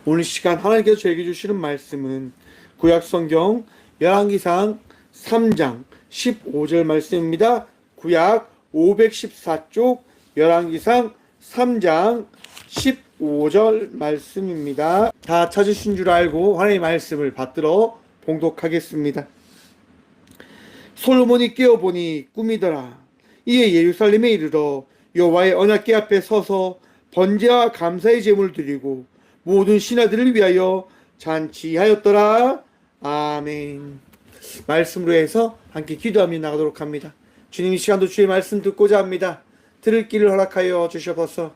오늘 시간 하나님께서 저에게 주시는 말씀은 구약성경 열왕기상 3장 15절 말씀입니다. 구약 514쪽 열왕기상 3장 15절 말씀입니다. 다 찾으신 줄 알고 하나님의 말씀을 받들어 봉독하겠습니다. 솔로몬이 깨어보니 꿈이더라. 이에 예루살렘에 이르러 여호와의 언약궤 앞에 서서 번제와 감사의 제물을 드리고 모든 신하들을 위하여 잔치하였더라. 아멘. 말씀으로 해서 함께 기도하며 나가도록 합니다. 주님, 이 시간도 주의 말씀 듣고자 합니다. 들을 길을 허락하여 주셔서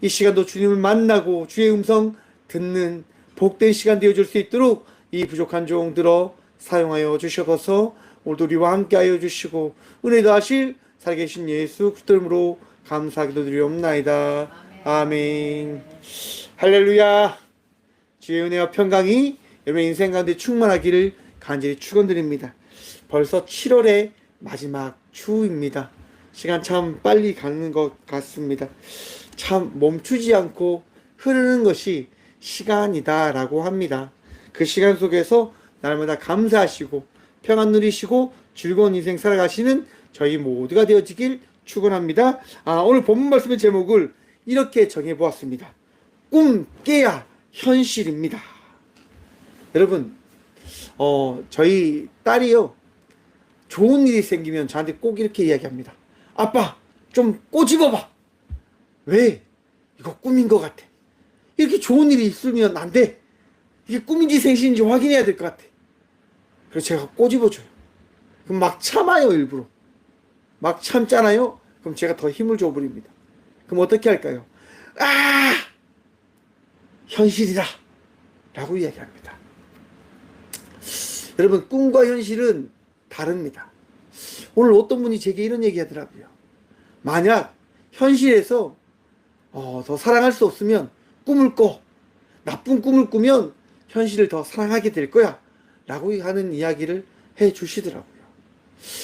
이 시간도 주님을 만나고 주의 음성 듣는 복된 시간 되어줄 수 있도록 이 부족한 종 들어 사용하여 주셔서 오늘도 우리와 함께하여 주시고 은혜 더하실 살아계신 예수 그리스도 이름으로 감사하기도 드리옵나이다. 아멘. 할렐루야. 주의 은혜와 평강이 여러분의 인생 가운데 충만하기를 간절히 축원드립니다. 벌써 7월의 마지막 주입니다. 시간 참 빨리 가는 것 같습니다. 참 멈추지 않고 흐르는 것이 시간이다 라고 합니다. 그 시간 속에서 날마다 감사하시고 평안 누리시고 즐거운 인생 살아가시는 저희 모두가 되어지길 축원합니다. 오늘 본문 말씀의 제목을 이렇게 정해보았습니다. 꿈 깨야 현실입니다. 여러분, 저희 딸이요, 좋은 일이 생기면 저한테 꼭 이렇게 이야기합니다. 아빠, 좀 꼬집어봐. 왜? 이거 꿈인 것 같아. 이렇게 좋은 일이 있으면 안 돼. 이게 꿈인지 생신인지 확인해야 될 것 같아. 그래서 제가 꼬집어줘요. 그럼 막 참아요, 일부러. 막 참잖아요? 그럼 제가 더 힘을 줘버립니다. 그럼 어떻게 할까요? 현실이다 라고 이야기합니다. 여러분, 꿈과 현실은 다릅니다. 오늘 어떤 분이 제게 이런 얘기 하더라고요. 만약 현실에서 더 사랑할 수 없으면 꿈을 꿔. 나쁜 꿈을 꾸면 현실을 더 사랑하게 될 거야 라고 하는 이야기를 해 주시더라고요.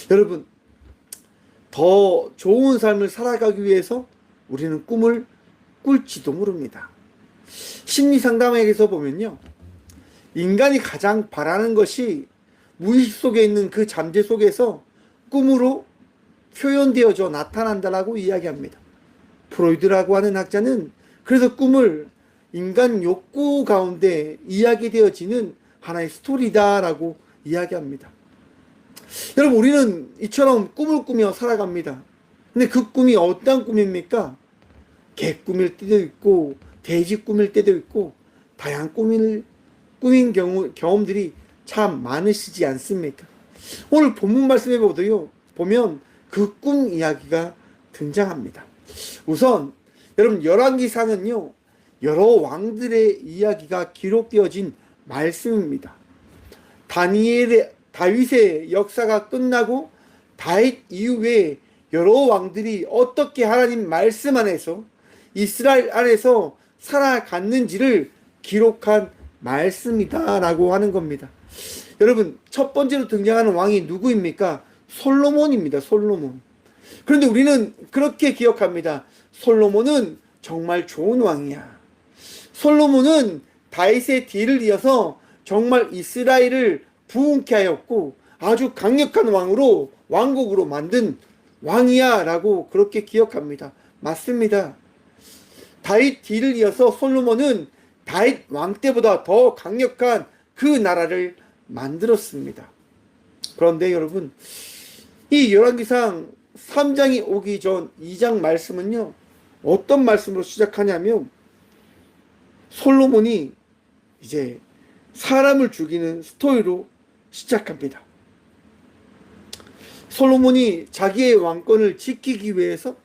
여러분, 더 좋은 삶을 살아가기 위해서 우리는 꿈을 꿀지도 모릅니다. 심리상담에서 보면요, 인간이 가장 바라는 것이 무의식 속에 있는 그 잠재 속에서 꿈으로 표현되어져 나타난다라고 이야기합니다. 프로이드라고 하는 학자는 그래서 꿈을 인간 욕구 가운데 이야기되어지는 하나의 스토리다라고 이야기합니다. 여러분, 우리는 이처럼 꿈을 꾸며 살아갑니다. 근데 그 꿈이 어떤 꿈입니까? 개 꿈일 때도 있고 돼지 꿈일 때도 있고 다양한 꿈인 경험들이 참 많으시지 않습니까? 오늘 본문 말씀에 보면 그 꿈 이야기가 등장합니다. 우선 여러분, 열왕기상은요, 여러 왕들의 이야기가 기록되어진 말씀입니다. 다윗의 역사가 끝나고 다윗 이후에 여러 왕들이 어떻게 하나님 말씀 안에서 이스라엘 안에서 살아갔는지를 기록한 말씀이다 라고 하는 겁니다. 여러분, 첫 번째로 등장하는 왕이 누구입니까? 솔로몬입니다. 솔로몬. 그런데 우리는 그렇게 기억합니다. 솔로몬은 정말 좋은 왕이야. 솔로몬은 다윗의 뒤를 이어서 정말 이스라엘을 부흥케 하였고 아주 강력한 왕국으로 만든 왕이야 라고 그렇게 기억합니다. 맞습니다. 다윗 뒤를 이어서 솔로몬은 다윗 왕 때보다 더 강력한 그 나라를 만들었습니다. 그런데 여러분, 이 열왕기상 3장이 오기 전 2장 말씀은요, 어떤 말씀으로 시작하냐면 솔로몬이 이제 사람을 죽이는 스토리로 시작합니다. 솔로몬이 자기의 왕권을 지키기 위해서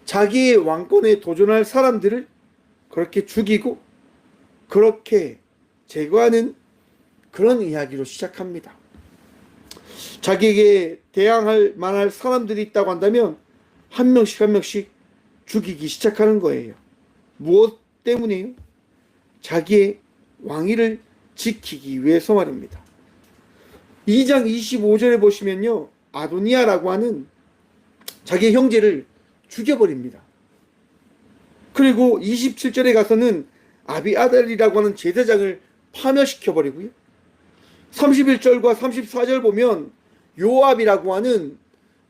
자기의 왕권에 도전할 사람들을 그렇게 죽이고 그렇게 제거하는 그런 이야기로 시작합니다. 자기에게 대항할 만할 사람들이 있다고 한다면 한 명씩 한 명씩 죽이기 시작하는 거예요. 무엇 때문에요? 자기의 왕위를 지키기 위해서 말입니다. 2장 25절에 보시면요, 아도니아라고 하는 자기의 형제를 죽여버립니다. 그리고 27절에 가서는 아비아달이라고 하는 제사장을 파멸시켜버리고요. 31절과 34절 보면 요압이라고 하는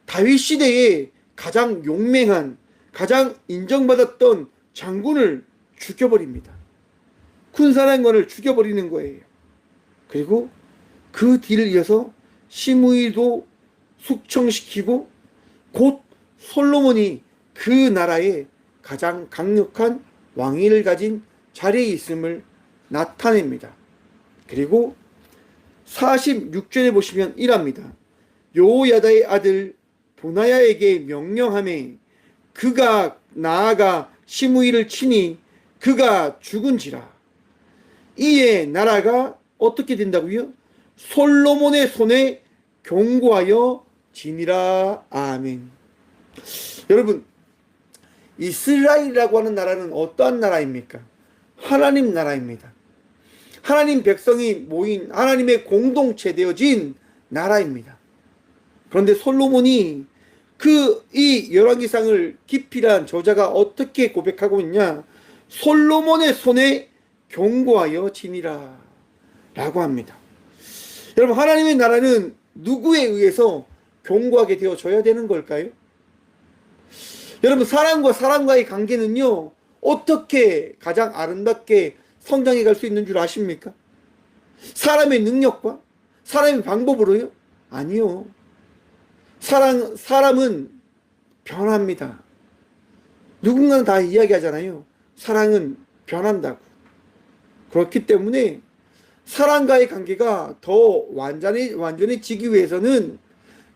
다윗 시대에 가장 용맹한, 가장 인정받았던 장군을 죽여버립니다. 군사령관을 죽여버리는 거예요. 그리고 그 뒤를 이어서 시므이도 숙청시키고 곧 솔로몬이 그 나라의 가장 강력한 왕위를 가진 자리에 있음을 나타냅니다. 그리고 46절에 보시면 이랍니다. 요야다의 아들 보나야에게 명령하매 그가 나아가 시므이를 치니 그가 죽은지라. 이에 나라가 어떻게 된다고요? 솔로몬의 손에 경고하여 지니라. 아멘. 여러분, 이스라엘이라고 하는 나라는 어떠한 나라입니까? 하나님 나라입니다. 하나님 백성이 모인 하나님의 공동체 되어진 나라입니다. 그런데 솔로몬이 이 열왕기상을 기필한 저자가 어떻게 고백하고 있냐? 솔로몬의 손에 경고하여 지니라 라고 합니다. 여러분, 하나님의 나라는 누구에 의해서 경고하게 되어져야 되는 걸까요? 여러분, 사람과 사람과의 관계는요, 어떻게 가장 아름답게 성장해 갈 수 있는 줄 아십니까? 사람의 능력과 사람의 방법으로요? 아니요. 사람은 변합니다. 누군가는 다 이야기하잖아요. 사랑은 변한다고. 그렇기 때문에 사람과의 관계가 더 완전해지기 위해서는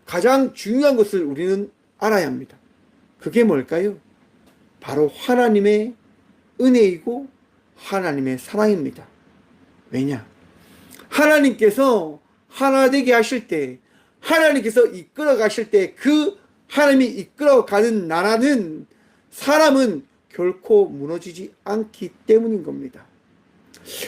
가장 중요한 것을 우리는 알아야 합니다. 그게 뭘까요? 바로 하나님의 은혜이고 하나님의 사랑입니다. 왜냐? 하나님께서 하나 되게 하실 때, 하나님께서 이끌어 가실 때 그 하나님이 이끌어 가는 나라는, 사람은 결코 무너지지 않기 때문인 겁니다.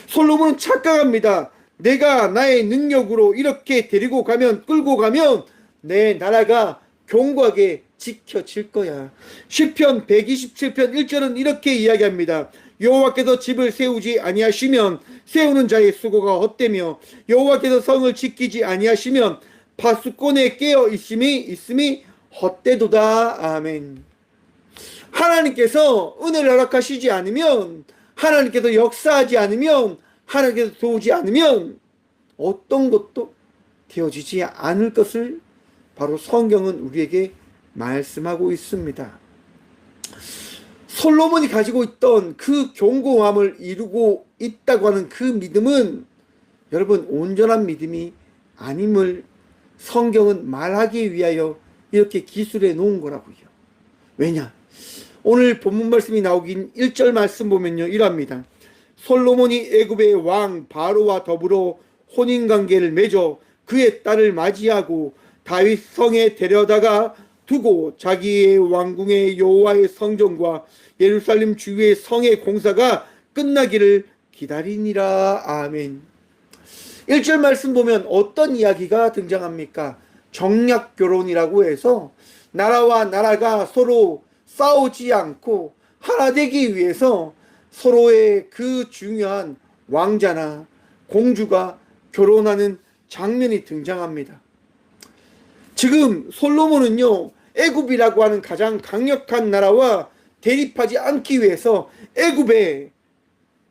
솔로몬은 착각합니다. 내가 나의 능력으로 이렇게 데리고 가면, 끌고 가면 내 나라가 견고하게 지켜질 거야. 시편 127편 1절은 이렇게 이야기합니다. 여호와께서 집을 세우지 아니하시면 세우는 자의 수고가 헛되며 여호와께서 성을 지키지 아니하시면 파수꾼에 깨어 있음이 헛되도다. 아멘. 하나님께서 은혜를 허락하시지 않으면, 하나님께서 역사하지 않으면, 하나님께서 도우지 않으면 어떤 것도 되어지지 않을 것을 바로 성경은 우리에게 말씀하고 있습니다. 솔로몬이 가지고 있던 그 견고함을 이루고 있다고 하는 그 믿음은 여러분 온전한 믿음이 아님을 성경은 말하기 위하여 이렇게 기술해 놓은 거라고요. 왜냐? 오늘 본문 말씀이 나오긴 1절 말씀 보면요, 이랍니다. 솔로몬이 애굽의 왕 바로와 더불어 혼인관계를 맺어 그의 딸을 맞이하고 다윗 성에 데려다가 두고 자기의 왕궁의 여호와의 성전과 예루살렘 주위의 성의 공사가 끝나기를 기다리니라. 아멘. 1절 말씀 보면 어떤 이야기가 등장합니까? 정략 결혼이라고 해서 나라와 나라가 서로 싸우지 않고 하나 되기 위해서 서로의 그 중요한 왕자나 공주가 결혼하는 장면이 등장합니다. 지금 솔로몬은요, 애굽이라고 하는 가장 강력한 나라와 대립하지 않기 위해서 애굽의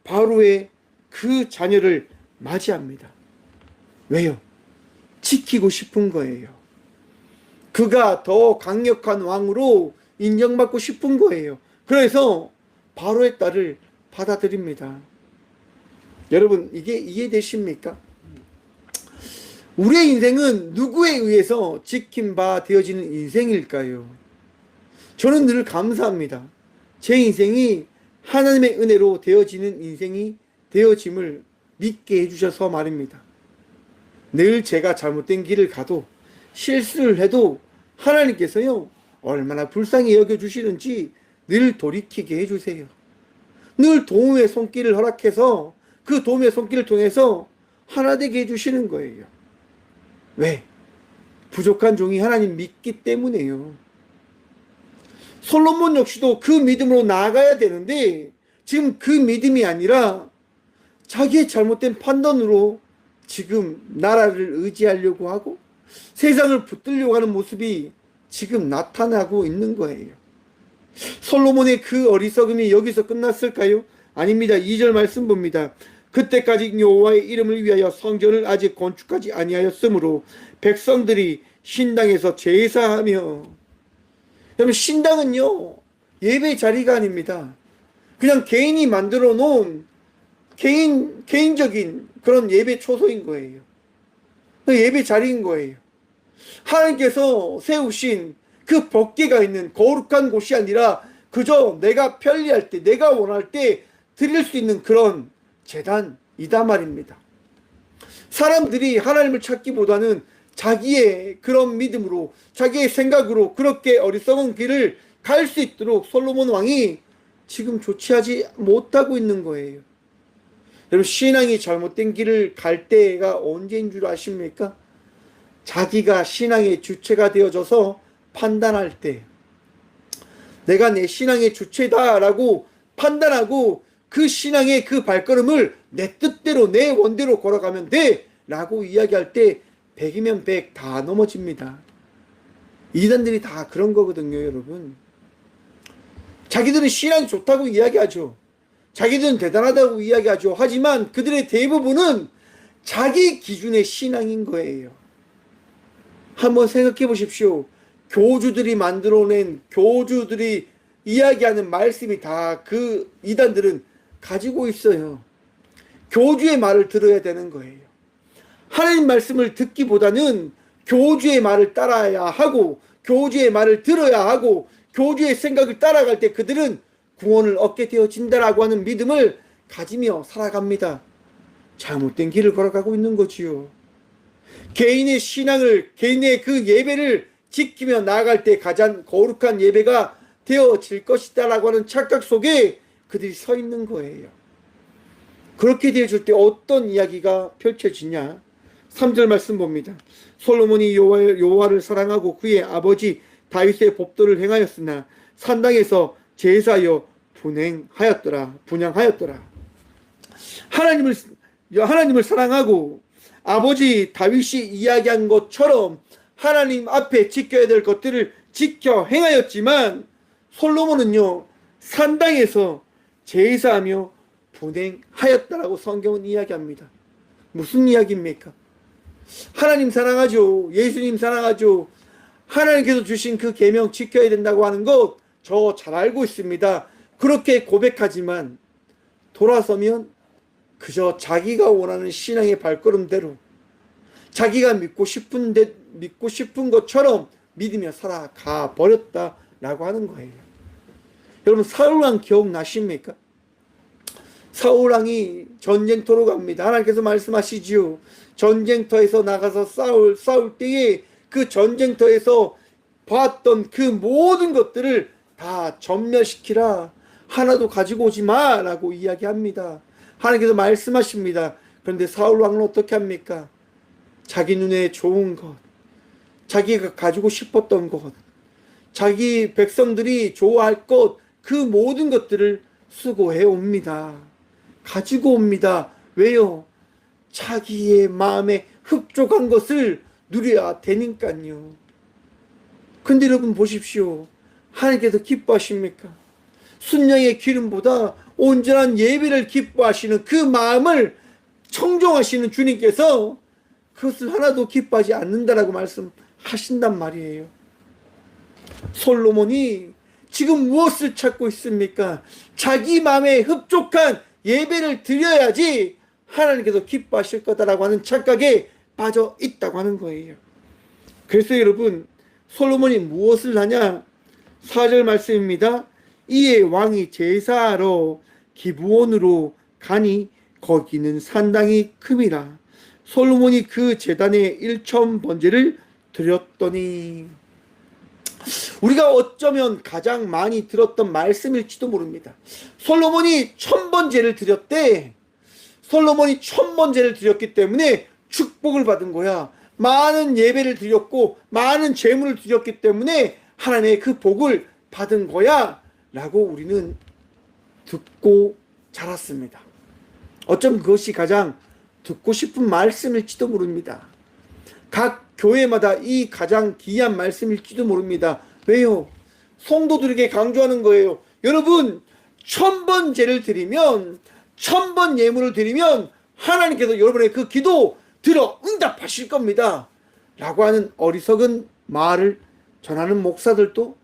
바로의 그 자녀를 맞이합니다. 왜요? 지키고 싶은 거예요. 그가 더 강력한 왕으로 인정받고 싶은 거예요. 그래서 바로의 딸을 받아들입니다. 여러분, 이게 이해되십니까? 우리의 인생은 누구에 의해서 지킴바 되어지는 인생일까요? 저는 늘 감사합니다. 제 인생이 하나님의 은혜로 되어지는 인생이 되어짐을 믿게 해주셔서 말입니다. 늘 제가 잘못된 길을 가도 실수를 해도 하나님께서요, 얼마나 불쌍히 여겨주시는지 늘 돌이키게 해주세요. 늘 도움의 손길을 허락해서 그 도움의 손길을 통해서 하나 되게 해주시는 거예요. 왜? 부족한 종이 하나님 믿기 때문에요. 솔로몬 역시도 그 믿음으로 나아가야 되는데 지금 그 믿음이 아니라 자기의 잘못된 판단으로 지금 나라를 의지하려고 하고 세상을 붙들려고 하는 모습이 지금 나타나고 있는 거예요. 솔로몬의 그 어리석음이 여기서 끝났을까요? 아닙니다. 2절 말씀 봅니다. 그때까지 여호와의 이름을 위하여 성전을 아직 건축하지 아니하였으므로 백성들이 신당에서 제사하며. 여러분, 신당은요 예배 자리가 아닙니다. 그냥 개인이 만들어 놓은 개인적인 그런 예배 초소인 거예요. 예배 자리인 거예요. 하나님께서 세우신 그 법궤가 있는 거룩한 곳이 아니라 그저 내가 편리할 때, 내가 원할 때 드릴 수 있는 그런 제단이다 말입니다. 사람들이 하나님을 찾기보다는 자기의 그런 믿음으로, 자기의 생각으로 그렇게 어리석은 길을 갈 수 있도록 솔로몬 왕이 지금 조치하지 못하고 있는 거예요. 여러분, 신앙이 잘못된 길을 갈 때가 언제인 줄 아십니까? 자기가 신앙의 주체가 되어져서 판단할 때, 내가 내 신앙의 주체다라고 판단하고 그 신앙의 그 발걸음을 내 뜻대로 내 원대로 걸어가면 돼 라고 이야기할 때 100이면 100 다 넘어집니다. 이단들이 다 그런 거거든요, 여러분. 자기들은 신앙이 좋다고 이야기하죠. 자기들은 대단하다고 이야기하죠. 하지만 그들의 대부분은 자기 기준의 신앙인 거예요. 한번 생각해 보십시오. 교주들이 만들어낸, 교주들이 이야기하는 말씀이 다 그 이단들은 가지고 있어요. 교주의 말을 들어야 되는 거예요. 하나님 말씀을 듣기보다는 교주의 말을 따라야 하고, 교주의 말을 들어야 하고, 교주의 생각을 따라갈 때 그들은 구원을 얻게 되어진다라고 하는 믿음을 가지며 살아갑니다. 잘못된 길을 걸어가고 있는 거지요. 개인의 신앙을, 개인의 그 예배를 지키며 나아갈 때 가장 거룩한 예배가 되어질 것이다라고 하는 착각 속에 그들이 서 있는 거예요. 그렇게 되어질 때 어떤 이야기가 펼쳐지냐? 3절 말씀 봅니다. 솔로몬이 여호와를 사랑하고 그의 아버지 다윗의 법도를 행하였으나 산당에서 제사하여 분향하였더라. 하나님을 사랑하고 아버지 다윗이 이야기한 것처럼 하나님 앞에 지켜야 될 것들을 지켜 행하였지만 솔로몬은요 산당에서 제사하며 분향하였다라고 성경은 이야기합니다. 무슨 이야기입니까? 하나님 사랑하죠. 예수님 사랑하죠. 하나님께서 주신 그 계명 지켜야 된다고 하는 것 저 잘 알고 있습니다. 그렇게 고백하지만 돌아서면 그저 자기가 원하는 신앙의 발걸음대로 자기가 믿고 싶은 것처럼 믿으며 살아가 버렸다라고 하는 거예요. 여러분, 사울왕 기억나십니까? 사울왕이 전쟁터로 갑니다. 하나님께서 말씀하시지요. 전쟁터에서 나가서 싸울 때에 그 전쟁터에서 봤던 그 모든 것들을 다 전멸시키라. 하나도 가지고 오지 마라고 이야기합니다. 하나님께서 말씀하십니다. 그런데 사울왕은 어떻게 합니까? 자기 눈에 좋은 것, 자기가 가지고 싶었던 것, 자기 백성들이 좋아할 것, 그 모든 것들을 수고해 옵니다. 가지고 옵니다. 왜요? 자기의 마음에 흡족한 것을 누려야 되니까요. 근데 여러분 보십시오. 하나님께서 기뻐하십니까? 순양의 기름보다 온전한 예배를 기뻐하시는 그 마음을 청종하시는 주님께서 그것을 하나도 기뻐하지 않는다라고 말씀하신단 말이에요. 솔로몬이 지금 무엇을 찾고 있습니까? 자기 마음에 흡족한 예배를 드려야지 하나님께서 기뻐하실 거다라고 하는 착각에 빠져 있다고 하는 거예요. 그래서 여러분, 솔로몬이 무엇을 하냐? 4절 말씀입니다. 이에 왕이 제사하러 기브온으로 가니 거기는 산당이 큼이라. 솔로몬이 그 제단에 1,000번제를 드렸더니. 우리가 어쩌면 가장 많이 들었던 말씀일지도 모릅니다. 솔로몬이 1,000번제를 드렸대. 솔로몬이 1,000번제를 드렸기 때문에 축복을 받은 거야. 많은 예배를 드렸고 많은 제물을 드렸기 때문에 하나님의 그 복을 받은 거야 라고 우리는 듣고 자랐습니다. 어쩜 그것이 가장 듣고 싶은 말씀일지도 모릅니다. 각 교회마다 이 가장 귀한 말씀일지도 모릅니다. 왜요? 성도들에게 강조하는 거예요. 여러분, 1000번 제를 드리면, 1000번 예물을 드리면 하나님께서 여러분의 그 기도 들어 응답하실 겁니다. 라고 하는 어리석은 말을 전하는 목사들도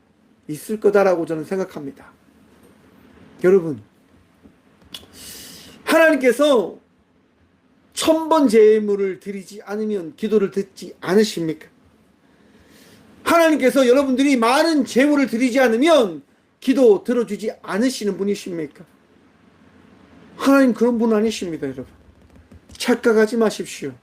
있을 거다라고 저는 생각합니다. 여러분, 하나님께서 1000번 제물을 드리지 않으면 기도를 듣지 않으십니까? 하나님께서 여러분들이 많은 제물을 드리지 않으면 기도 들어주지 않으시는 분이십니까? 하나님 그런 분 아니십니다, 여러분. 착각하지 마십시오.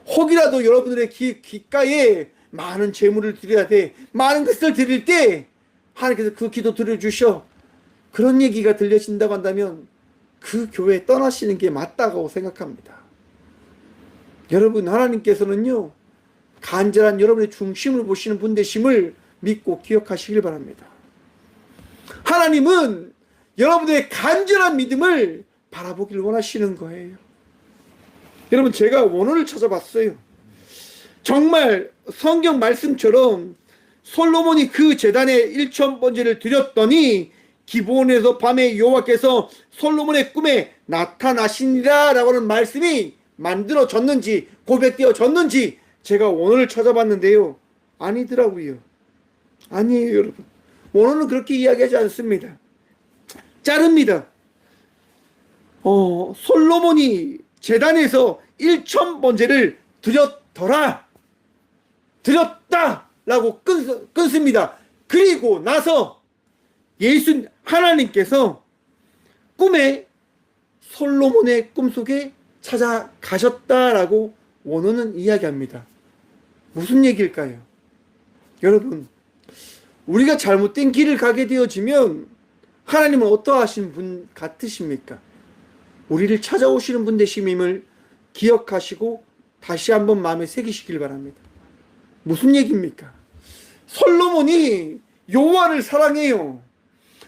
혹이라도 여러분들의 귓가에 많은 제물을 드려야 돼. 많은 것을 드릴 때 하나님께서 그 기도 들어주셔. 그런 얘기가 들려진다고 한다면 그 교회 떠나시는 게 맞다고 생각합니다. 여러분, 하나님께서는요, 간절한 여러분의 중심을 보시는 분 되심을 믿고 기억하시길 바랍니다. 하나님은 여러분의 간절한 믿음을 바라보길 원하시는 거예요. 여러분, 제가 원어를 찾아봤어요. 정말 성경 말씀처럼 솔로몬이 그 제단에 1000번제를 드렸더니 기브온에서 밤에 여호와께서 솔로몬의 꿈에 나타나시니라 라고 하는 말씀이 만들어졌는지 고백되어졌는지 제가 원어를 찾아봤는데요, 아니더라고요. 아니에요, 여러분. 원어는 그렇게 이야기하지 않습니다. 자릅니다. 솔로몬이 제단에서 1000번제를 드렸다라고 끊습니다. 그리고 나서 하나님께서 꿈에 솔로몬의 꿈속에 찾아가셨다라고 원어는 이야기합니다. 무슨 얘기일까요? 여러분, 우리가 잘못된 길을 가게 되어지면 하나님은 어떠하신 분 같으십니까? 우리를 찾아오시는 분 되심임을 기억하시고 다시 한번 마음에 새기시길 바랍니다. 무슨 얘기입니까? 솔로몬이 여호와를 사랑해요.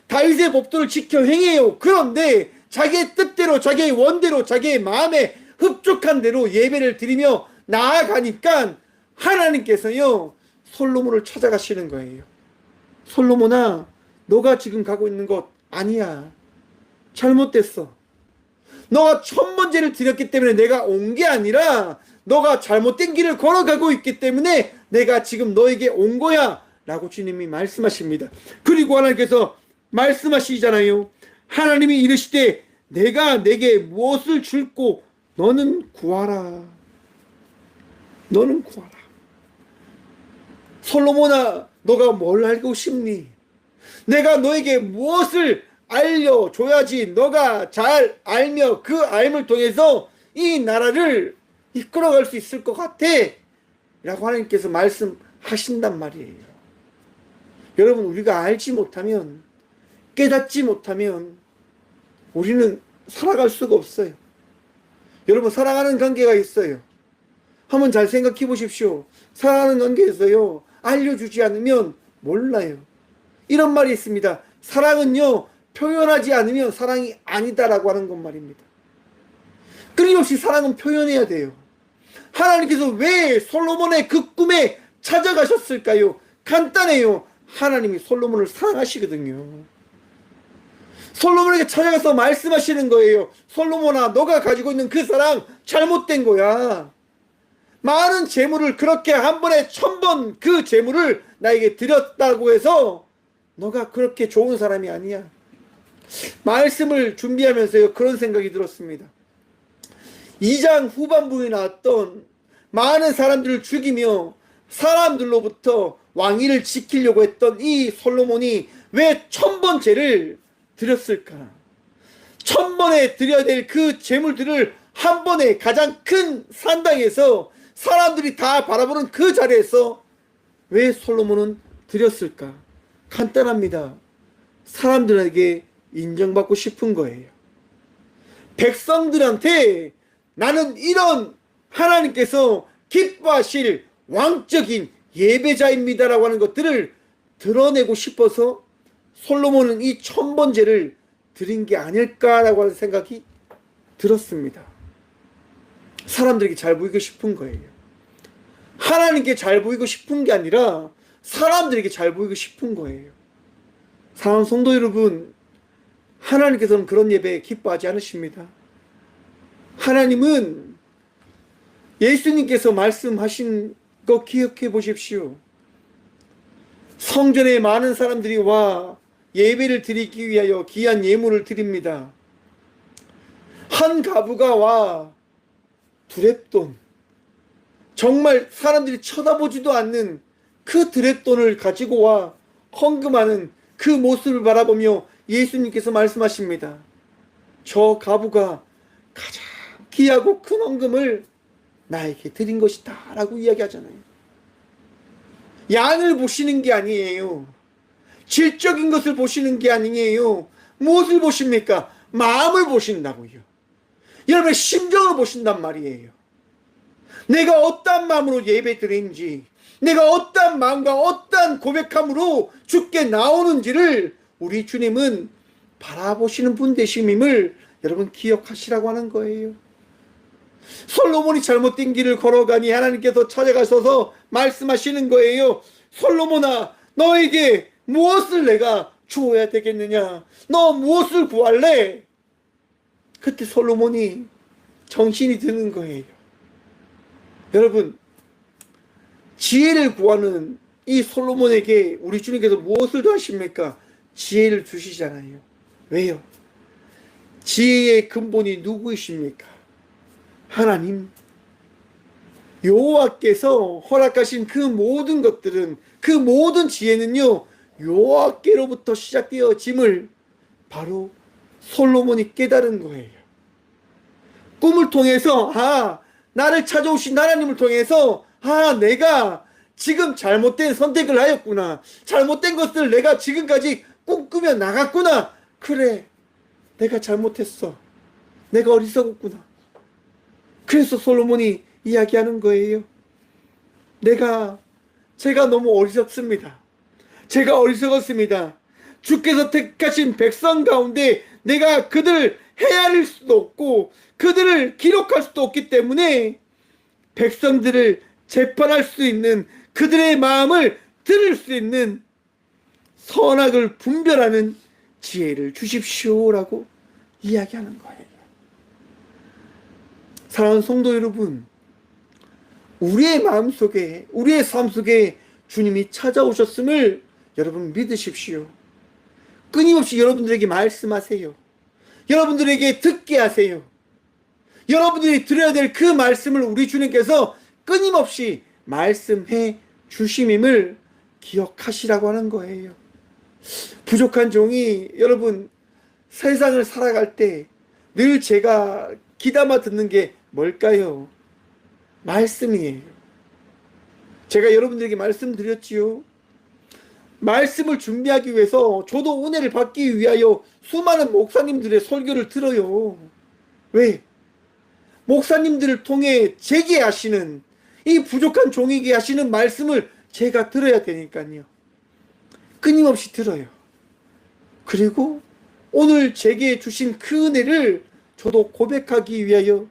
다윗의 법도를 지켜 행해요. 그런데 자기의 뜻대로, 자기의 원대로, 자기의 마음에 흡족한 대로 예배를 드리며 나아가니까 하나님께서요, 솔로몬을 찾아가시는 거예요. 솔로몬아, 너가 지금 가고 있는 곳 아니야. 잘못됐어. 너가 1000번제를 드렸기 때문에 내가 온 게 아니라 너가 잘못된 길을 걸어가고 있기 때문에 내가 지금 너에게 온 거야 라고 주님이 말씀하십니다. 그리고 하나님께서 말씀하시잖아요. 하나님이 이르시되 내가 내게 무엇을 줄고 너는 구하라. 너는 구하라. 솔로몬아, 너가 뭘 알고 싶니? 내가 너에게 무엇을 알려줘야지 너가 잘 알며 그 알을 통해서 이 나라를 이끌어갈 수 있을 것 같아 라고 하나님께서 말씀하신단 말이에요. 여러분, 우리가 알지 못하면, 깨닫지 못하면 우리는 살아갈 수가 없어요. 여러분, 사랑하는 관계가 있어요. 한번 잘 생각해 보십시오. 사랑하는 관계에서요, 알려주지 않으면 몰라요. 이런 말이 있습니다. 사랑은요, 표현하지 않으면 사랑이 아니다라고 하는 것 말입니다. 끊임없이 사랑은 표현해야 돼요. 하나님께서 왜 솔로몬의 그 꿈에 찾아가셨을까요? 간단해요. 하나님이 솔로몬을 사랑하시거든요. 솔로몬에게 찾아가서 말씀하시는 거예요. 솔로몬아, 너가 가지고 있는 그 사랑 잘못된 거야. 많은 재물을 그렇게 한 번에 1000번 그 재물을 나에게 드렸다고 해서 너가 그렇게 좋은 사람이 아니야. 말씀을 준비하면서요, 그런 생각이 들었습니다. 2장 후반부에 나왔던 많은 사람들을 죽이며 사람들로부터 왕위를 지키려고 했던 이 솔로몬이 왜 1000번째를 드렸을까? 1000번에 드려야 될 그 재물들을 한 번에 가장 큰 산당에서 사람들이 다 바라보는 그 자리에서 왜 솔로몬은 드렸을까? 간단합니다. 사람들에게 인정받고 싶은 거예요. 백성들한테 나는 이런 하나님께서 기뻐하실 왕적인 예배자입니다라고 하는 것들을 드러내고 싶어서 솔로몬은 이 1000번제를 드린 게 아닐까라고 하는 생각이 들었습니다. 사람들에게 잘 보이고 싶은 거예요. 하나님께 잘 보이고 싶은 게 아니라 사람들에게 잘 보이고 싶은 거예요. 사랑하는 성도 여러분, 하나님께서는 그런 예배 기뻐하지 않으십니다. 하나님은 예수님께서 말씀하신 거 기억해 보십시오. 성전에 많은 사람들이 와 예배를 드리기 위하여 귀한 예물을 드립니다. 한 가부가 와 두렙돈, 정말 사람들이 쳐다보지도 않는 그 두렙돈을 가지고 와 헌금하는 그 모습을 바라보며 예수님께서 말씀하십니다. 저 가부가 가장 귀하고 큰 헌금을 나에게 드린 것이다 라고 이야기하잖아요. 양을 보시는 게 아니에요. 질적인 것을 보시는 게 아니에요. 무엇을 보십니까? 마음을 보신다고요. 여러분의 심정을 보신단 말이에요. 내가 어떤 마음으로 예배 드리는지, 내가 어떤 마음과 어떤 고백함으로 주께 나오는지를 우리 주님은 바라보시는 분 되심임을 여러분 기억하시라고 하는 거예요. 솔로몬이 잘못된 길을 걸어가니 하나님께서 찾아가셔서 말씀하시는 거예요. 솔로몬아, 너에게 무엇을 내가 주어야 되겠느냐? 너 무엇을 구할래? 그때 솔로몬이 정신이 드는 거예요. 여러분, 지혜를 구하는 이 솔로몬에게 우리 주님께서 무엇을 더 하십니까? 지혜를 주시잖아요. 왜요? 지혜의 근본이 누구이십니까? 하나님. 여호와께서 허락하신 그 모든 것들은, 그 모든 지혜는요, 여호와께로부터 시작되어짐을 바로 솔로몬이 깨달은 거예요. 꿈을 통해서 나를 찾아오신 하나님을 통해서 내가 지금 잘못된 선택을 하였구나. 잘못된 것을 내가 지금까지 꿈꾸며 나갔구나. 그래, 내가 잘못했어. 내가 어리석었구나. 그래서 솔로몬이 이야기하는 거예요. 제가 너무 어리석습니다. 제가 어리석었습니다. 주께서 택하신 백성 가운데 내가 그들을 헤아릴 수도 없고 그들을 기록할 수도 없기 때문에 백성들을 재판할 수 있는, 그들의 마음을 들을 수 있는 선악을 분별하는 지혜를 주십시오라고 이야기하는 거예요. 사랑하는 성도 여러분, 우리의 마음속에, 우리의 삶 속에 주님이 찾아오셨음을 여러분 믿으십시오. 끊임없이 여러분들에게 말씀하세요. 여러분들에게 듣게 하세요. 여러분들이 들어야 될 그 말씀을 우리 주님께서 끊임없이 말씀해 주심임을 기억하시라고 하는 거예요. 부족한 종이 여러분 세상을 살아갈 때 늘 제가 귀담아 듣는 게 뭘까요? 말씀이에요. 제가 여러분들에게 말씀드렸지요. 말씀을 준비하기 위해서 저도 은혜를 받기 위하여 수많은 목사님들의 설교를 들어요. 왜? 목사님들을 통해 제게 하시는, 이 부족한 종에게 하시는 말씀을 제가 들어야 되니까요. 끊임없이 들어요. 그리고 오늘 제게 주신 그 은혜를 저도 고백하기 위하여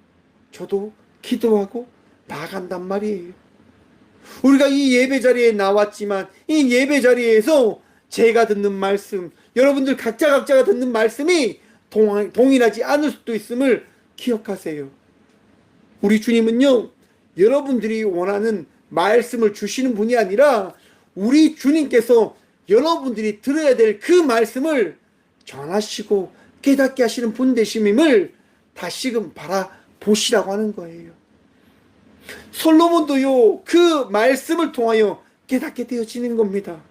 저도 기도하고 나간단 말이에요. 우리가 이 예배 자리에 나왔지만 이 예배 자리에서 제가 듣는 말씀, 여러분들 각자가 듣는 말씀이 동일하지 않을 수도 있음을 기억하세요. 우리 주님은요, 여러분들이 원하는 말씀을 주시는 분이 아니라 우리 주님께서 여러분들이 들어야 될 그 말씀을 전하시고 깨닫게 하시는 분 되심임을 다시금 바라보시라고 하는 거예요. 솔로몬도요, 그 말씀을 통하여 깨닫게 되어지는 겁니다.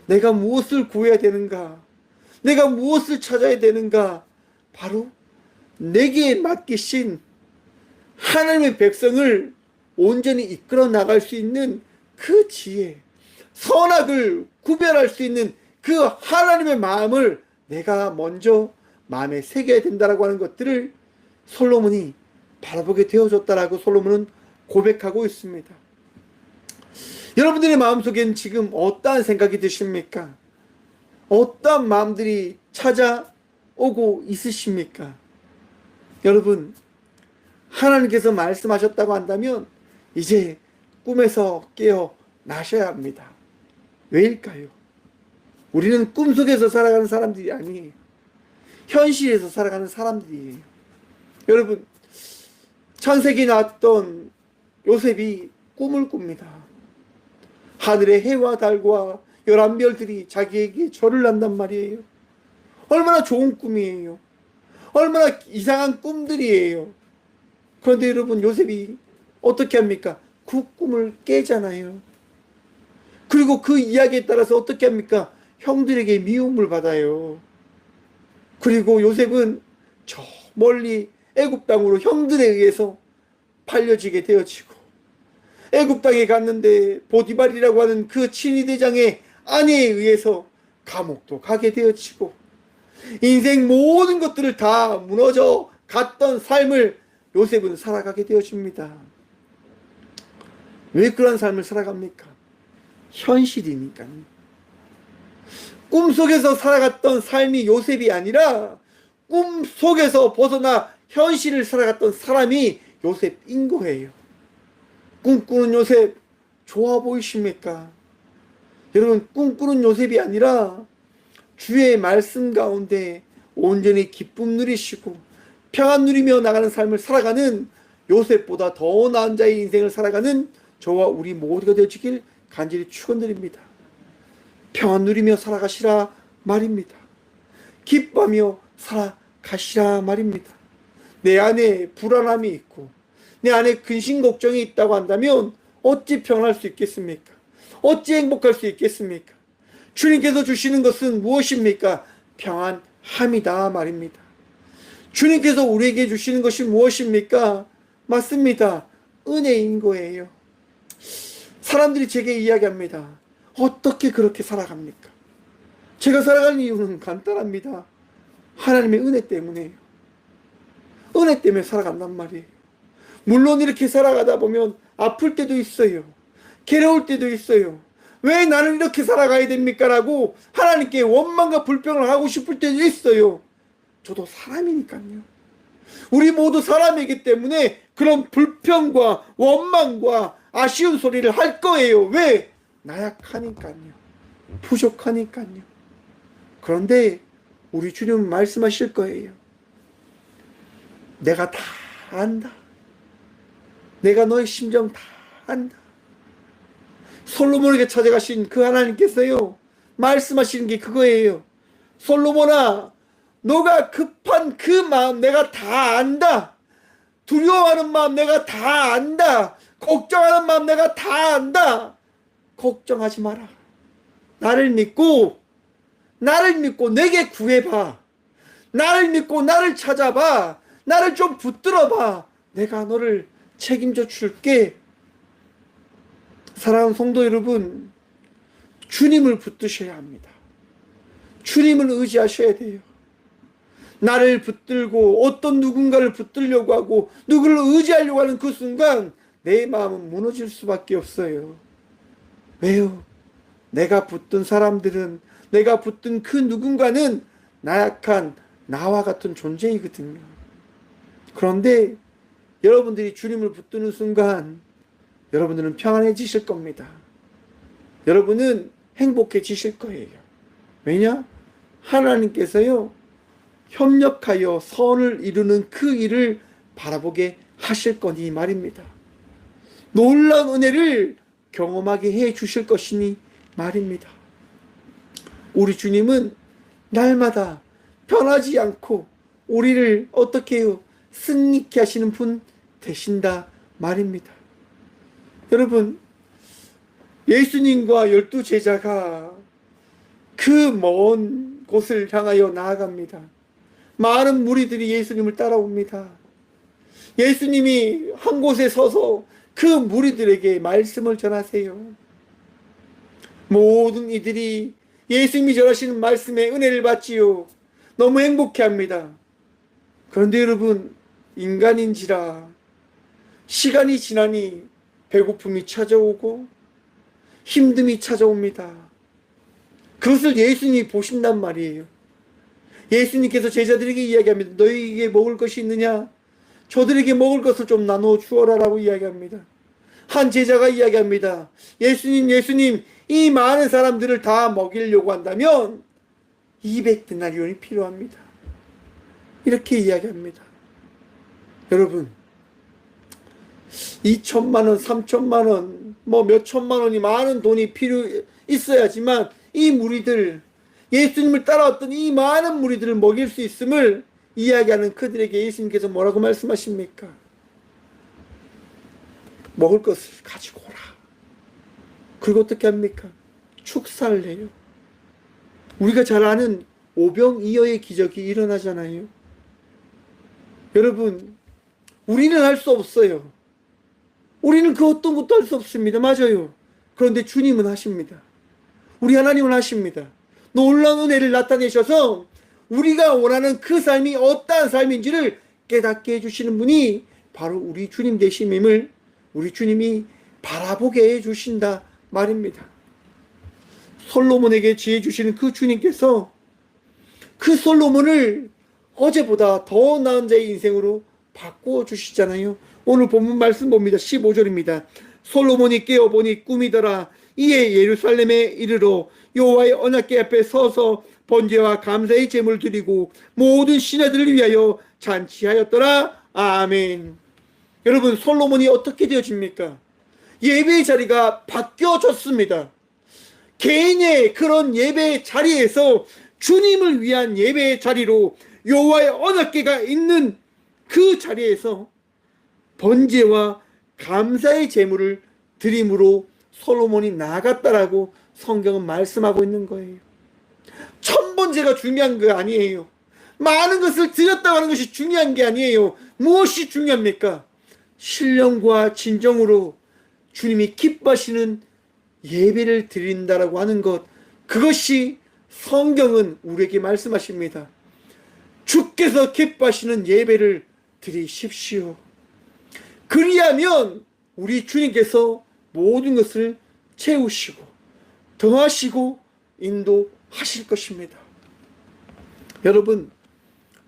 내가 무엇을 구해야 되는가? 내가 무엇을 찾아야 되는가? 바로 내게 맡기신 하나님의 백성을 온전히 이끌어 나갈 수 있는 그 지혜, 선악을 구별할 수 있는 그 하나님의 마음을 내가 먼저 마음에 새겨야 된다라고 하는 것들을 솔로몬이 바라보게 되어졌다라고 솔로몬은 고백하고 있습니다. 여러분들의 마음속엔 지금 어떠한 생각이 드십니까? 어떠한 마음들이 찾아오고 있으십니까? 여러분, 하나님께서 말씀하셨다고 한다면 이제 꿈에서 깨어나셔야 합니다. 왜일까요? 우리는 꿈속에서 살아가는 사람들이 아니에요. 현실에서 살아가는 사람들이에요. 여러분, 창세기 나왔던 요셉이 꿈을 꿉니다. 하늘의 해와 달과 11별들이 자기에게 절을 한단 말이에요. 얼마나 좋은 꿈이에요. 얼마나 이상한 꿈들이에요. 그런데 여러분, 요셉이 어떻게 합니까? 그 꿈을 깨잖아요. 그리고 그 이야기에 따라서 어떻게 합니까? 형들에게 미움을 받아요. 그리고 요셉은 저 멀리 애굽 땅으로 형들에 의해서 팔려지게 되어지고, 애굽 땅에 갔는데 보디발이라고 하는 그 친위대장의 아내에 의해서 감옥도 가게 되어지고, 인생 모든 것들을 다 무너져 갔던 삶을 요셉은 살아가게 되어집니다. 왜 그런 삶을 살아갑니까? 현실이니까요. 꿈속에서 살아갔던 삶이 요셉이 아니라 꿈속에서 벗어나 현실을 살아갔던 사람이 요셉인 거예요. 꿈꾸는 요셉 좋아 보이십니까? 여러분, 꿈꾸는 요셉이 아니라 주의 말씀 가운데 온전히 기쁨 누리시고 평안 누리며 나가는 삶을 살아가는 요셉보다 더 나은 자의 인생을 살아가는 저와 우리 모두가 되어지길 간절히 축원드립니다. 평안 누리며 살아가시라 말입니다. 기뻐하며 살아가시라 말입니다. 내 안에 불안함이 있고 내 안에 근심 걱정이 있다고 한다면 어찌 평안할 수 있겠습니까? 어찌 행복할 수 있겠습니까? 주님께서 주시는 것은 무엇입니까? 평안함이다 말입니다. 주님께서 우리에게 주시는 것이 무엇입니까? 맞습니다. 은혜인 거예요. 사람들이 제게 이야기합니다. 어떻게 그렇게 살아갑니까? 제가 살아가는 이유는 간단합니다. 하나님의 은혜 때문에요. 은혜 때문에 살아간단 말이에요. 물론 이렇게 살아가다 보면 아플 때도 있어요. 괴로울 때도 있어요. 왜 나는 이렇게 살아가야 됩니까? 라고 하나님께 원망과 불평을 하고 싶을 때도 있어요. 저도 사람이니까요. 우리 모두 사람이기 때문에 그런 불평과 원망과 아쉬운 소리를 할 거예요. 왜? 나약하니까요. 부족하니까요. 그런데 우리 주님은 말씀하실 거예요. 내가 다 안다. 내가 너의 심정 다 안다. 솔로몬에게 찾아가신 그 하나님께서요, 말씀하시는 게 그거예요. 솔로몬아, 너가 급한 그 마음 내가 다 안다. 두려워하는 마음 내가 다 안다. 걱정하는 마음 내가 다 안다. 걱정하지 마라. 나를 믿고 내게 구해봐. 나를 믿고 나를 찾아봐. 나를 좀 붙들어봐. 내가 너를 책임져 줄게. 사랑하는 성도 여러분, 주님을 붙드셔야 합니다. 주님을 의지하셔야 돼요. 나를 붙들고 어떤 누군가를 붙들려고 하고 누구를 의지하려고 하는 그 순간 내 마음은 무너질 수밖에 없어요. 왜요? 내가 붙든 사람들은, 내가 붙든 그 누군가는 나약한 나와 같은 존재이거든요. 그런데 여러분들이 주님을 붙드는 순간 여러분들은 평안해지실 겁니다. 여러분은 행복해지실 거예요. 왜냐? 하나님께서요, 협력하여 선을 이루는 그 일을 바라보게 하실 거니 말입니다. 놀라운 은혜를 경험하게 해 주실 것이니 말입니다. 우리 주님은 날마다 변하지 않고 우리를 어떻게 해요? 승리케 하시는 분 되신다 말입니다. 여러분, 예수님과 12 제자가 그 먼 곳을 향하여 나아갑니다. 많은 무리들이 예수님을 따라옵니다. 예수님이 한 곳에 서서 그 무리들에게 말씀을 전하세요. 모든 이들이 예수님이 전하시는 말씀에 은혜를 받지요. 너무 행복해합니다. 그런데 여러분, 인간인지라 시간이 지나니 배고픔이 찾아오고 힘듦이 찾아옵니다. 그것을 예수님이 보신단 말이에요. 예수님께서 제자들에게 이야기합니다. 너희에게 먹을 것이 있느냐? 저들에게 먹을 것을 좀 나눠 주어라 라고 이야기합니다. 한 제자가 이야기합니다. 예수님, 이 많은 사람들을 다 먹이려고 한다면 200데나리온이 필요합니다. 이렇게 이야기합니다. 여러분, 2천만 원, 3천만 원, 뭐 몇천만 원이 많은 돈이 필요 있어야지만 이 무리들, 예수님을 따라왔던 이 많은 무리들을 먹일 수 있음을 이야기하는 그들에게 예수님께서 뭐라고 말씀하십니까? 먹을 것을 가지고 오라. 그리고 어떻게 합니까? 축사를 해요. 우리가 잘 아는 오병이어의 기적이 일어나잖아요. 여러분, 우리는 할 수 없어요. 우리는 그 어떤 것도 할 수 없습니다. 맞아요. 그런데 주님은 하십니다. 우리 하나님은 하십니다. 놀라운 은혜를 나타내셔서 우리가 원하는 그 삶이 어떠한 삶인지를 깨닫게 해주시는 분이 바로 우리 주님 되심임을 우리 주님이 바라보게 해주신다 말입니다. 솔로몬에게 지혜 주시는 그 주님께서 그 솔로몬을 어제보다 더 나은 자의 인생으로 바꾸어 주시잖아요. 오늘 본문 말씀 봅니다. 15절입니다. 솔로몬이 깨어보니 꿈이더라. 이에 예루살렘에 이르러 여호와의 언약궤 앞에 서서 번제와 감사의 제물 드리고 모든 신하들을 위하여 잔치하였더라. 아멘. 여러분, 솔로몬이 어떻게 되어집니까? 예배의 자리가 바뀌어졌습니다. 개인의 그런 예배의 자리에서 주님을 위한 예배의 자리로 여호와의 언약궤가 있는 그 자리에서 번제와 감사의 제물을 드림으로 솔로몬이 나아갔다라고 성경은 말씀하고 있는 거예요. 천번제가 중요한 거 아니에요. 많은 것을 드렸다고 하는 것이 중요한 게 아니에요. 무엇이 중요합니까? 신령과 진정으로 주님이 기뻐하시는 예배를 드린다라고 하는 것, 그것이 성경은 우리에게 말씀하십니다. 주께서 기뻐하시는 예배를 드리십시오. 그리하면 우리 주님께서 모든 것을 채우시고 더하시고 인도하실 것입니다. 여러분,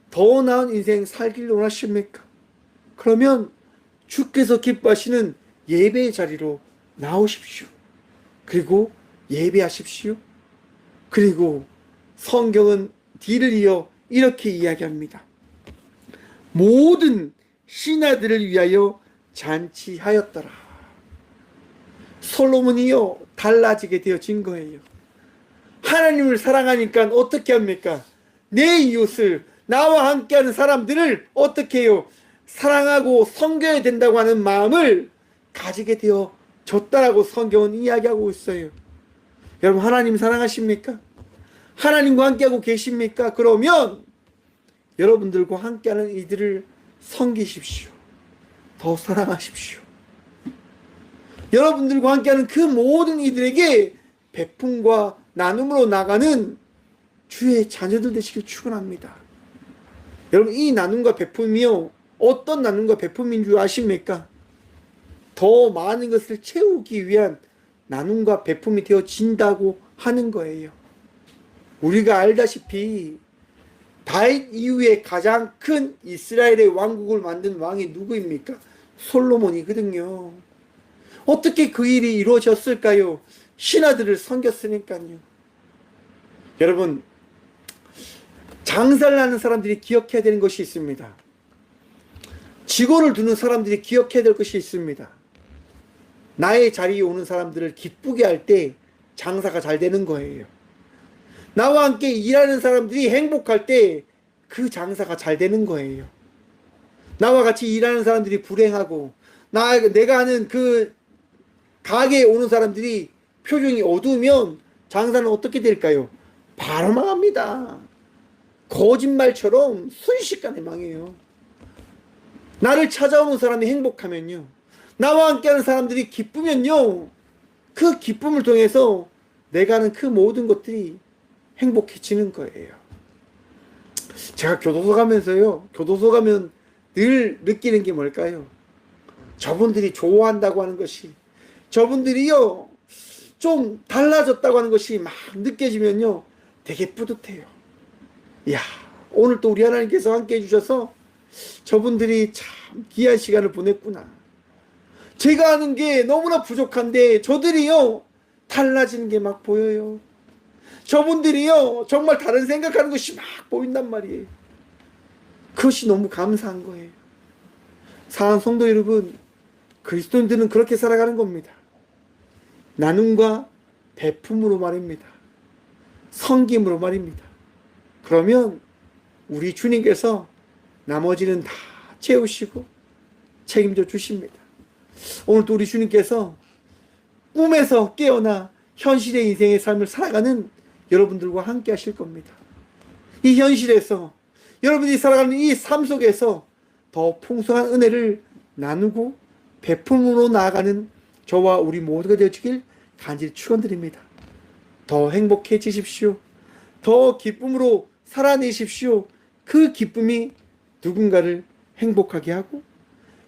더 나은 인생 살기를 원하십니까? 그러면 주께서 기뻐하시는 예배의 자리로 나오십시오. 그리고 예배하십시오. 그리고 성경은 뒤를 이어 이렇게 이야기합니다. 모든 신하들을 위하여 잔치하였더라. 솔로몬이요, 달라지게 되어진 거예요. 하나님을 사랑하니까 어떻게 합니까? 내 이웃을, 나와 함께하는 사람들을 어떻게 해요? 사랑하고 섬겨야 된다고 하는 마음을 가지게 되어졌다라고 성경은 이야기하고 있어요. 여러분, 하나님 사랑하십니까? 하나님과 함께하고 계십니까? 그러면 여러분들과 함께하는 이들을 섬기십시오. 더 사랑하십시오. 여러분들과 함께하는 그 모든 이들에게 베품과 나눔으로 나가는 주의 자녀들 되시길 축원합니다. 여러분, 이 나눔과 베품이요, 어떤 나눔과 베품인 줄 아십니까? 더 많은 것을 채우기 위한 나눔과 베품이 되어진다고 하는 거예요. 우리가 알다시피 다윗 이후에 가장 큰 이스라엘의 왕국을 만든 왕이 누구입니까? 솔로몬이거든요. 어떻게 그 일이 이루어졌을까요? 신하들을 섬겼으니까요. 여러분, 장사를 하는 사람들이 기억해야 되는 것이 있습니다. 직원을 두는 사람들이 기억해야 될 것이 있습니다. 나의 자리에 오는 사람들을 기쁘게 할 때 장사가 잘 되는 거예요. 나와 함께 일하는 사람들이 행복할 때 그 장사가 잘 되는 거예요. 나와 같이 일하는 사람들이 불행하고 내가 하는 그 가게에 오는 사람들이 표정이 어두우면 장사는 어떻게 될까요? 바로 망합니다. 거짓말처럼 순식간에 망해요. 나를 찾아오는 사람이 행복하면요, 나와 함께하는 사람들이 기쁘면요, 그 기쁨을 통해서 내가 하는 그 모든 것들이 행복해지는 거예요. 제가 교도소 가면서요, 교도소 가면 늘 느끼는 게 뭘까요? 저분들이 좋아한다고 하는 것이, 저분들이요 좀 달라졌다고 하는 것이 막 느껴지면요 되게 뿌듯해요. 이야, 오늘 또 우리 하나님께서 함께 해주셔서 저분들이 참 귀한 시간을 보냈구나. 제가 아는 게 너무나 부족한데 저들이요 달라지는 게 막 보여요. 저분들이요 정말 다른 생각하는 것이 막 보인단 말이에요. 그것이 너무 감사한 거예요. 사랑하는 성도 여러분, 그리스도인들은 그렇게 살아가는 겁니다. 나눔과 베품으로 말입니다. 섬김으로 말입니다. 그러면 우리 주님께서 나머지는 다 채우시고 책임져 주십니다. 오늘 또 우리 주님께서 꿈에서 깨어나 현실의 인생의 삶을 살아가는 여러분들과 함께 하실 겁니다. 이 현실에서 여러분이 살아가는 이 삶 속에서 더 풍성한 은혜를 나누고 베품으로 나아가는 저와 우리 모두가 되어주길 간절히 축원드립니다. 더 행복해지십시오. 더 기쁨으로 살아내십시오. 그 기쁨이 누군가를 행복하게 하고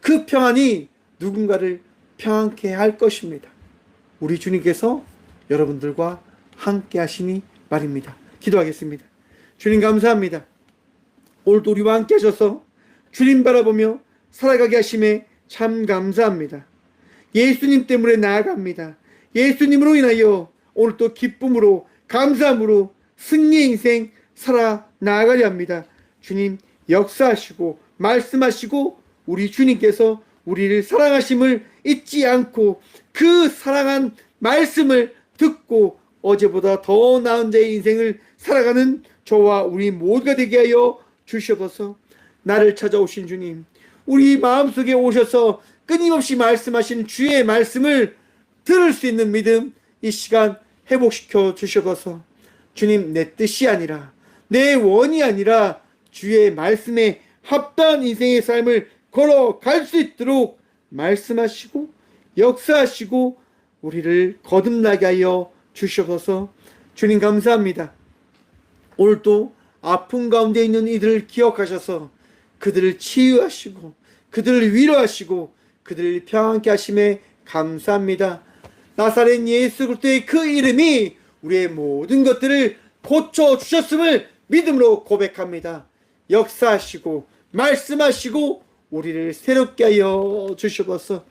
그 평안이 누군가를 평안케 할 것입니다. 우리 주님께서 여러분들과 함께 하시니 말입니다. 기도하겠습니다. 주님 감사합니다. 오늘도 우리와 함께 하셔서 주님 바라보며 살아가게 하심에 참 감사합니다. 예수님 때문에 나아갑니다. 예수님으로 인하여 오늘 또 기쁨으로 감사함으로 승리의 인생 살아 나아가려 합니다. 주님 역사하시고 말씀하시고 우리 주님께서 우리를 사랑하심을 잊지 않고 그 사랑한 말씀을 듣고 어제보다 더 나은 자의 인생을 살아가는 저와 우리 모두가 되게 하여 주시옵소서. 나를 찾아오신 주님, 우리 마음속에 오셔서 끊임없이 말씀하시는 주의 말씀을 들을 수 있는 믿음 이 시간 회복시켜 주시옵소서. 주님, 내 뜻이 아니라 내 원이 아니라 주의 말씀에 합당한 인생의 삶을 걸어갈 수 있도록 말씀하시고 역사하시고 우리를 거듭나게 하여 주시옵소서. 주님 감사합니다. 오늘도 아픔 가운데 있는 이들을 기억하셔서 그들을 치유하시고 그들을 위로하시고 그들을 평안케 하심에 감사합니다. 나사렛 예수 그리스도의 그 이름이 우리의 모든 것들을 고쳐주셨음을 믿음으로 고백합니다. 역사하시고 말씀하시고 우리를 새롭게 하여 주시옵소서.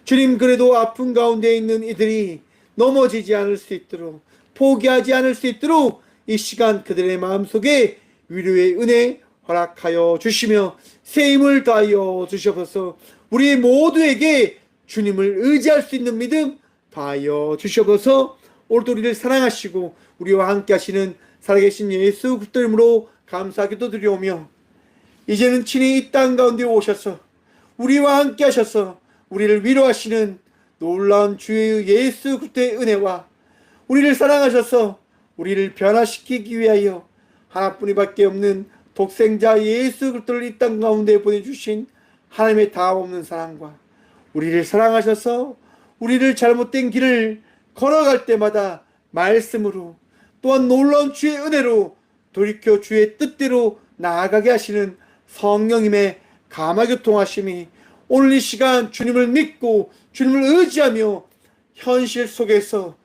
주님, 그래도 아픔 가운데 있는 이들이 넘어지지 않을 수 있도록 포기하지 않을 수 있도록 이 시간 그들의 마음속에 위로의 은혜 허락하여 주시며 새 힘을 더하여 주시옵소서. 우리 모두에게 주님을 의지할 수 있는 믿음 더하여 주시옵소서. 오늘도 우리를 사랑하시고 우리와 함께 하시는 살아계신 예수 그리스도 이름으로 감사 기도드리오며 이제는 친히 이 땅 가운데 오셔서 우리와 함께 하셔서 우리를 위로하시는 놀라운 주의 예수 그리스도의 은혜와 우리를 사랑하셔서 우리를 변화시키기 위하여 하나뿐이밖에 없는 독생자 예수 그리스도를 이 땅 가운데 보내주신 하나님의 다함없는 사랑과 우리를 사랑하셔서 우리를 잘못된 길을 걸어갈 때마다 말씀으로 또한 놀라운 주의 은혜로 돌이켜 주의 뜻대로 나아가게 하시는 성령님의 감화교통하심이 오늘 이 시간 주님을 믿고 주님을 의지하며 현실 속에서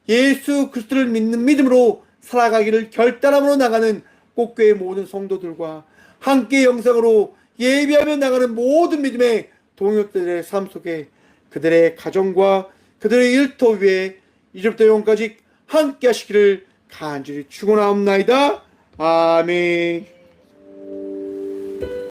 예수 그리스도를 믿는 믿음으로 살아가기를 결단함으로 나가는 꽃교회 모든 성도들과 함께 영상으로 예배하며 나가는 모든 믿음의 동역들의 삶 속에 그들의 가정과 그들의 일터 위에 이제부터 영원까지 함께 하시기를 간절히 축원하옵나이다. 아멘.